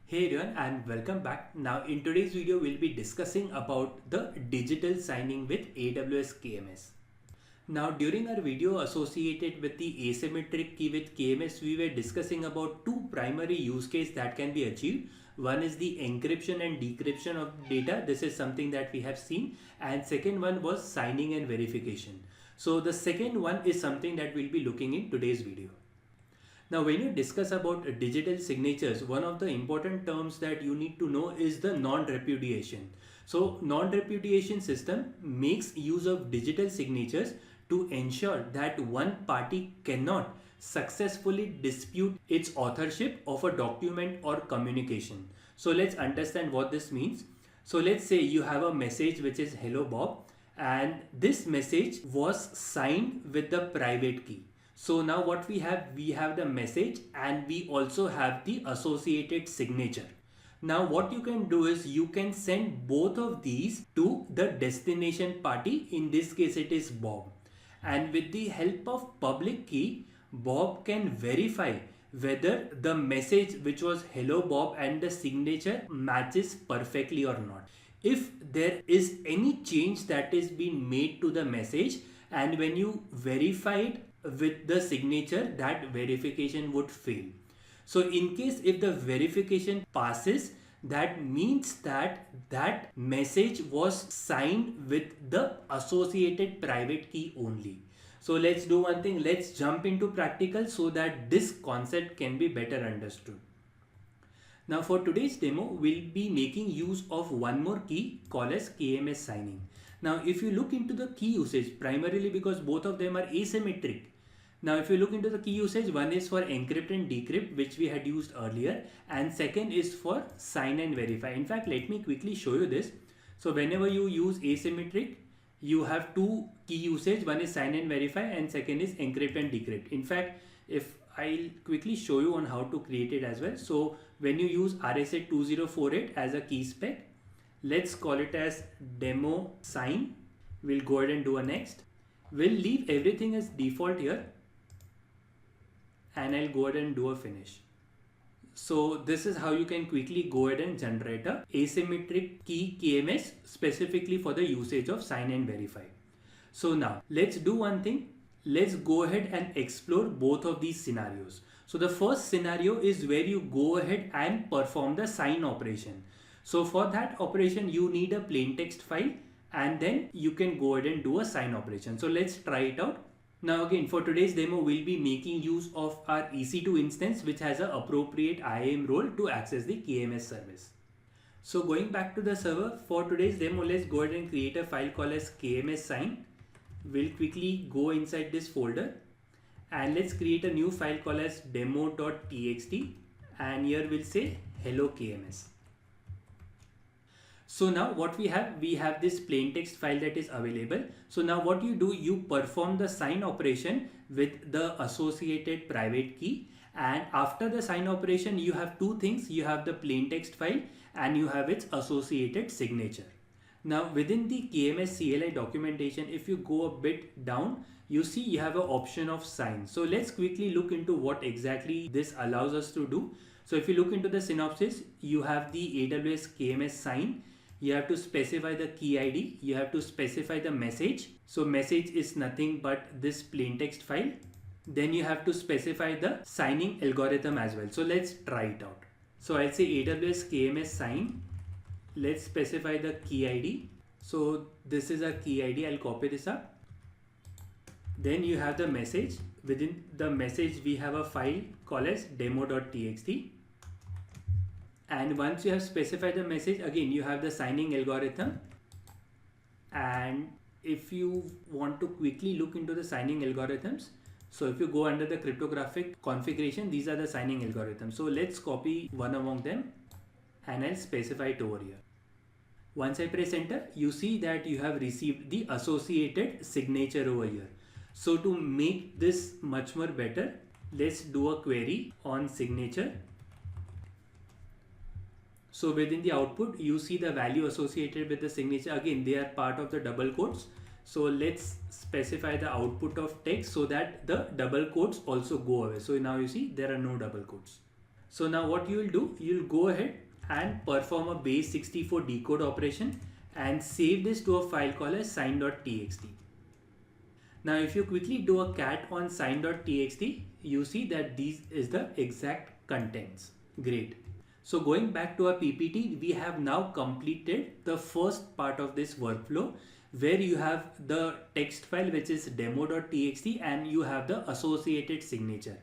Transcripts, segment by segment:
Hey everyone and welcome back. Now in today's video we'll be discussing about the digital signing with AWS KMS. Now during our video associated with the asymmetric key with KMS, we were discussing about two primary use cases that can be achieved. One is the encryption and decryption of data. This is something that we have seen, and second one was signing and verification. So the second one is something that we'll be looking in today's video. Now, when you discuss about digital signatures, one of the important terms that you need to know is the non-repudiation. So, non-repudiation system makes use of digital signatures to ensure that one party cannot successfully dispute its authorship of a document or communication. So, let's understand what this means. So, let's say you have a message which is "Hello Bob," and this message was signed with the private key. So now what we have the message and we also have the associated signature. Now what you can do is you can send both of these to the destination party. In this case it is Bob. And with the help of public key, Bob can verify whether the message which was "Hello Bob" and the signature matches perfectly or not. If there is any change that is being made to the message, and when you verify it with the signature, that verification would fail. So in case if the verification passes, that means that that message was signed with the associated private key only. So let's do one thing, let's jump into practical so that this concept can be better understood. Now for today's demo, we'll be making use of one more key called as KMS signing. Now if you look into the key usage, primarily because both of them are asymmetric. Now if you look into the key usage, one is for encrypt and decrypt, which we had used earlier, and second is for sign and verify. In fact, let me quickly show you this. So whenever you use asymmetric, you have two key usage, one is sign and verify and second is encrypt and decrypt. In fact, if I'll quickly show you on how to create it as well. So when you use RSA 2048 as a key spec, let's call it as demo sign. We'll go ahead and do a next. We'll leave everything as default here and I'll go ahead and do a finish. So this is how you can quickly go ahead and generate a asymmetric key KMS specifically for the usage of sign and verify. So now let's do one thing. Let's go ahead and explore both of these scenarios. So the first scenario is where you go ahead and perform the sign operation. So for that operation, you need a plain text file and then you can go ahead and do a sign operation. So let's try it out. Now again, for today's demo, we'll be making use of our EC2 instance, which has an appropriate IAM role to access the KMS service. So going back to the server, for today's demo, let's go ahead and create a file called as KMS sign. We'll quickly go inside this folder and let's create a new file called as demo.txt, and here we'll say hello KMS. So now what we have this plain text file that is available. So now what you do, you perform the sign operation with the associated private key, and after the sign operation you have two things. You have the plain text file and you have its associated signature. Now within the KMS CLI documentation, if you go a bit down, you see you have an option of sign. So let's quickly look into what exactly this allows us to do. So if you look into the synopsis, you have the AWS KMS sign. You have to specify the key ID, you have to specify the message. So message is nothing but this plain text file. Then you have to specify the signing algorithm as well. So let's try it out. So I'll say AWS KMS sign. Let's specify the key ID. So this is a key ID. I'll copy this up. Then you have the message. Within the message, we have a file called as demo.txt. And once you have specified the message, again you have the signing algorithm. And if you want to quickly look into the signing algorithms, so if you go under the cryptographic configuration, these are the signing algorithms. So let's copy one among them and I'll specify it over here. Once I press enter, you see that you have received the associated signature over here. So to make this much more better, let's do a query on signature. So within the output, you see the value associated with the signature. Again, they are part of the double quotes. So let's specify the output of text so that the double quotes also go away. So now you see there are no double quotes. So now what you will do, you'll go ahead and perform a base 64 decode operation and save this to a file called as sine.txt. Now if you quickly do a cat on sine.txt, you see that these is the exact contents. Great. So going back to our PPT, we have now completed the first part of this workflow where you have the text file which is demo.txt and you have the associated signature.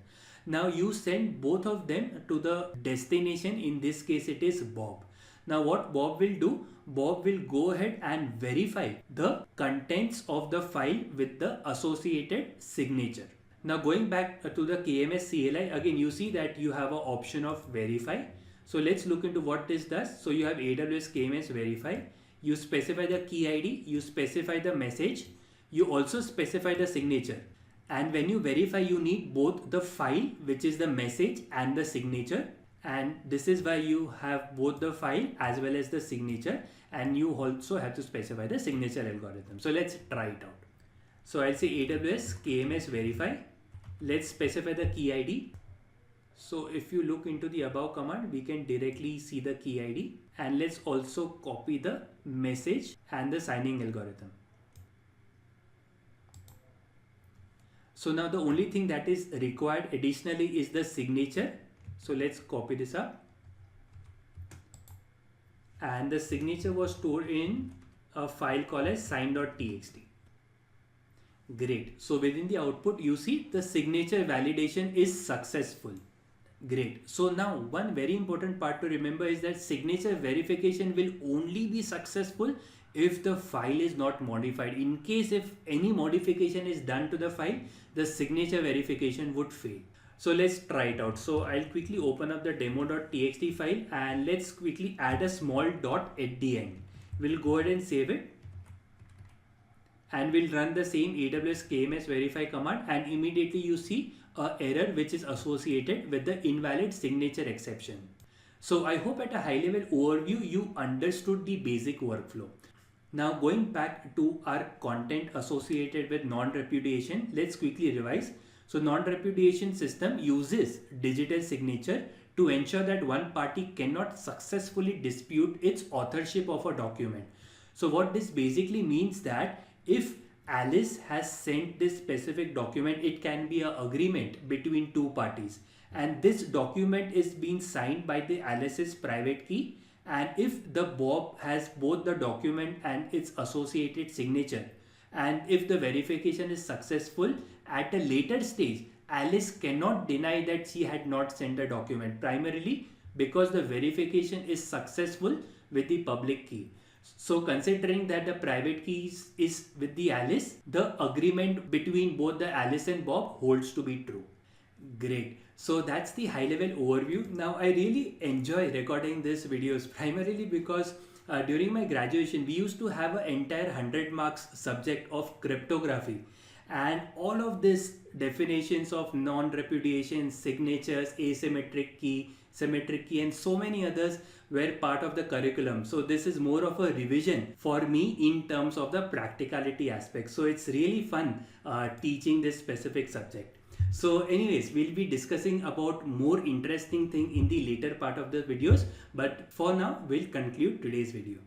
Now you send both of them to the destination. In this case it is Bob. Now what Bob will do, Bob will go ahead and verify the contents of the file with the associated signature. Now going back to the KMS CLI, again you see that you have an option of verify. So let's look into what this does. So you have AWS KMS verify. You specify the key ID, you specify the message, you also specify the signature. And when you verify, you need both the file, which is the message, and the signature. And this is why you have both the file as well as the signature. And you also have to specify the signature algorithm. So let's try it out. So I'll say AWS KMS verify. Let's specify the key ID. So if you look into the above command, we can directly see the key ID. And let's also copy the message and the signing algorithm. So now the only thing that is required additionally is the signature. So let's copy this up. And the signature was stored in a file called as sine.txt. Great. So within the output, you see the signature validation is successful. Great. So now one very important part to remember is that signature verification will only be successful if the file is not modified. In case if any modification is done to the file, the signature verification would fail. So let's try it out. So I'll quickly open up the demo.txt file and let's quickly add a small dot at the end. We'll go ahead and save it. And we'll run the same AWS KMS verify command and immediately you see an error which is associated with the invalid signature exception. So I hope at a high level overview you understood the basic workflow. Now going back to our content associated with non-repudiation, let's quickly revise. So non-repudiation system uses digital signature to ensure that one party cannot successfully dispute its authorship of a document. So what this basically means that if Alice has sent this specific document, it can be an agreement between two parties. And this document is being signed by the Alice's private key. And if the Bob has both the document and its associated signature, and if the verification is successful at a later stage, Alice cannot deny that she had not sent the document, primarily because the verification is successful with the public key. So considering that the private key is with the Alice, the agreement between both the Alice and Bob holds to be true. Great. So that's the high level overview. Now I really enjoy recording these videos primarily because during my graduation we used to have an entire 100 marks subject of cryptography, and all of these definitions of non-repudiation, signatures, asymmetric key, symmetric key, and so many others were part of the curriculum. So this is more of a revision for me in terms of the practicality aspect. So it's really fun teaching this specific subject. So anyways, we'll be discussing about more interesting thing in the later part of the videos, but for now we'll conclude today's video.